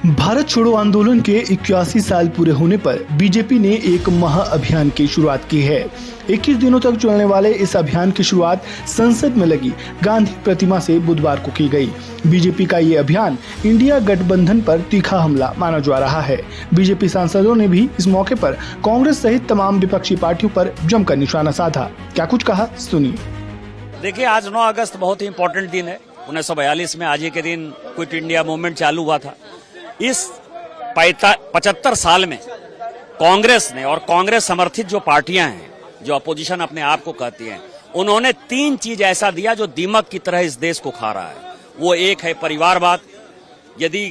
भारत छोड़ो आंदोलन के 81 साल पूरे होने पर बीजेपी ने एक महाअभियान की शुरुआत की है। 21 दिनों तक चलने वाले इस अभियान की शुरुआत संसद में लगी गांधी प्रतिमा से बुधवार को की गई। बीजेपी का ये अभियान इंडिया गठबंधन पर तीखा हमला माना जा रहा है। बीजेपी सांसदों ने भी इस मौके पर कांग्रेस सहित तमाम विपक्षी पार्टियों पर जमकर निशाना साधा। क्या कुछ कहा, सुनिए। देखिए, आज 9 अगस्त बहुत ही इम्पोर्टेंट दिन है। 1942 में आज ही के दिन क्विट इंडिया मूवमेंट चालू हुआ था। इस 75 साल में कांग्रेस ने और कांग्रेस समर्थित जो पार्टियां हैं, जो अपोजिशन अपने आप को कहती हैं, उन्होंने 3 चीज ऐसा दिया जो दीमक की तरह इस देश को खा रहा है। वो एक है परिवारवाद। यदि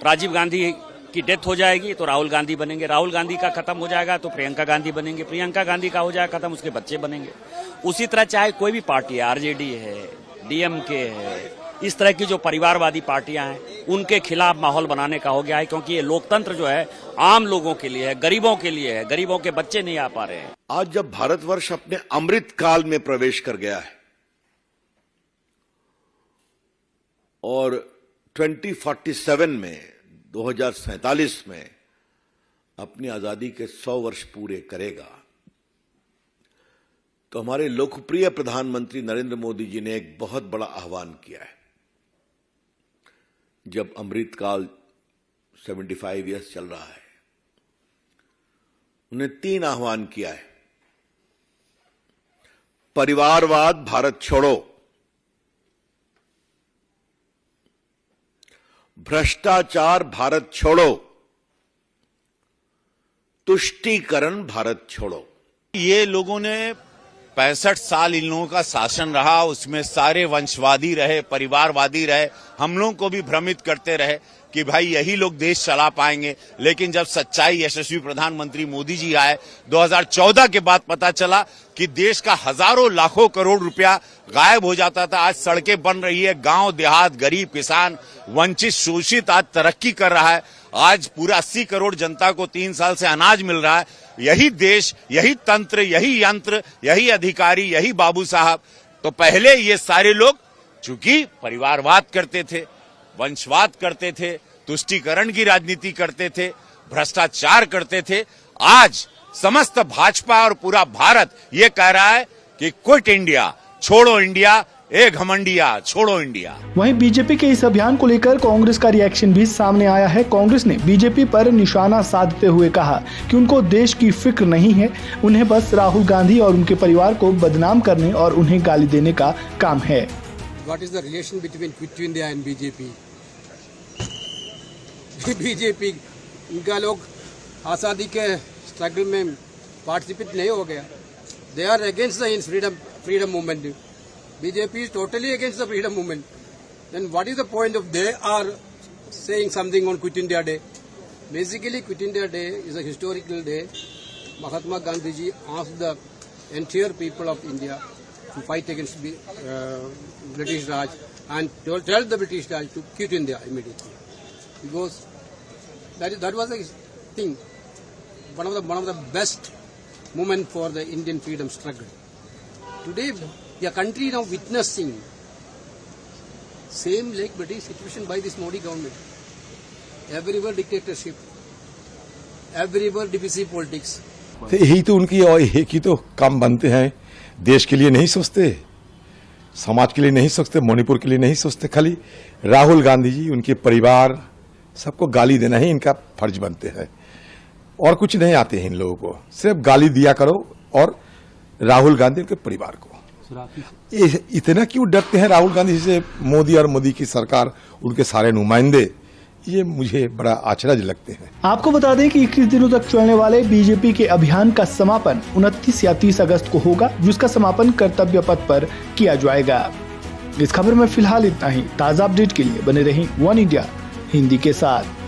राजीव गांधी की डेथ हो जाएगी तो राहुल गांधी बनेंगे, राहुल गांधी का खत्म हो जाएगा तो प्रियंका गांधी बनेंगे, प्रियंका गांधी का हो जाएगा खत्म, उसके बच्चे बनेंगे। उसी तरह चाहे कोई भी पार्टी है, आरजेडी है, डीएमके है, इस तरह की जो परिवारवादी पार्टियां हैं, उनके खिलाफ माहौल बनाने का हो गया है, क्योंकि ये लोकतंत्र जो है आम लोगों के लिए है, गरीबों के लिए है। गरीबों के बच्चे नहीं आ पा रहे हैं। आज जब भारतवर्ष अपने अमृत काल में प्रवेश कर गया है और 2047 में 2047 में अपनी आजादी के 100 वर्ष पूरे करेगा, तो हमारे लोकप्रिय प्रधानमंत्री नरेंद्र मोदी जी ने एक बहुत बड़ा आह्वान किया है। जब अमृतकाल 75 ईयर्स चल रहा है, उन्हें 3 आह्वान किया है। परिवारवाद भारत छोड़ो, भ्रष्टाचार भारत छोड़ो, तुष्टीकरण भारत छोड़ो। ये लोगों ने 65 साल इन लोगों का शासन रहा, उसमें सारे वंशवादी रहे, परिवारवादी रहे, हम लोगों को भी भ्रमित करते रहे कि भाई यही लोग देश चला पाएंगे। लेकिन जब सच्चाई यशस्वी प्रधानमंत्री मोदी जी आए 2014 के बाद पता चला कि देश का हजारों लाखों करोड़ रुपया गायब हो जाता था। आज सड़कें बन रही है, गांव देहात, गरीब किसान, वंचित शोषित आज तरक्की कर रहा है। आज पूरा 80 करोड़ जनता को 3 साल से अनाज मिल रहा है। यही देश, यही तंत्र, यही यंत्र, यही अधिकारी, यही बाबू साहब। तो पहले ये सारे लोग चूंकि परिवारवाद करते थे, वंशवाद करते थे, तुष्टीकरण की राजनीति करते थे, भ्रष्टाचार करते थे, आज समस्त भाजपा और पूरा भारत ये कह रहा है कि क्विट इंडिया, छोड़ो इंडिया, ए घमंडिया, छोड़ो इंडिया। वहीं बीजेपी के इस अभियान को लेकर कांग्रेस का रिएक्शन भी सामने आया है। कांग्रेस ने बीजेपी पर निशाना साधते हुए कहा कि उनको देश की फिक्र नहीं है, उन्हें बस राहुल गांधी और उनके परिवार को बदनाम करने और उन्हें गाली देने का काम है। What is the relation between Quit India and BJP? BJP इनका लोग आज़ादी के स्ट्रगल में पार्टिसिपेट नहीं हो गया। They are against the freedom movement. BJP is totally against the freedom movement. Then what is the point of they are saying something on Quit India Day? Basically, Quit India Day is a historical day. Mahatma Gandhi ji asked the entire people of India to fight against British Raj and tell the British Raj to quit India immediately, because that was a thing, one of the best moment for the Indian freedom struggle. Today, the country now witnessing same like British situation by this Modi government. Everywhere dictatorship, everywhere divisive politics. तो यही तो उनकी और एक ही तो काम बनते हैं। देश के लिए नहीं सोचते, समाज के लिए नहीं सोचते, मणिपुर के लिए नहीं सोचते, खाली राहुल गांधी जी, उनके परिवार, सबको गाली देना ही इनका फर्ज बनते हैं। और कुछ नहीं आते हैं इन लोगों को, सिर्फ गाली दिया करो और राहुल गांधी उनके परिवार को। इतना क्यों डरते हैं राहुल गांधी से मोदी और मोदी की सरकार, उनके सारे नुमाइंदे? ये मुझे बड़ा आश्चर्य लगते हैं। आपको बता दें कि 21 दिनों तक चलने वाले बीजेपी के अभियान का समापन 29 या 30 अगस्त को होगा, जिसका समापन कर्तव्य पथ पर किया जाएगा। इस खबर में फिलहाल इतना ही। ताज़ा अपडेट के लिए बने रहें वन इंडिया हिंदी के साथ।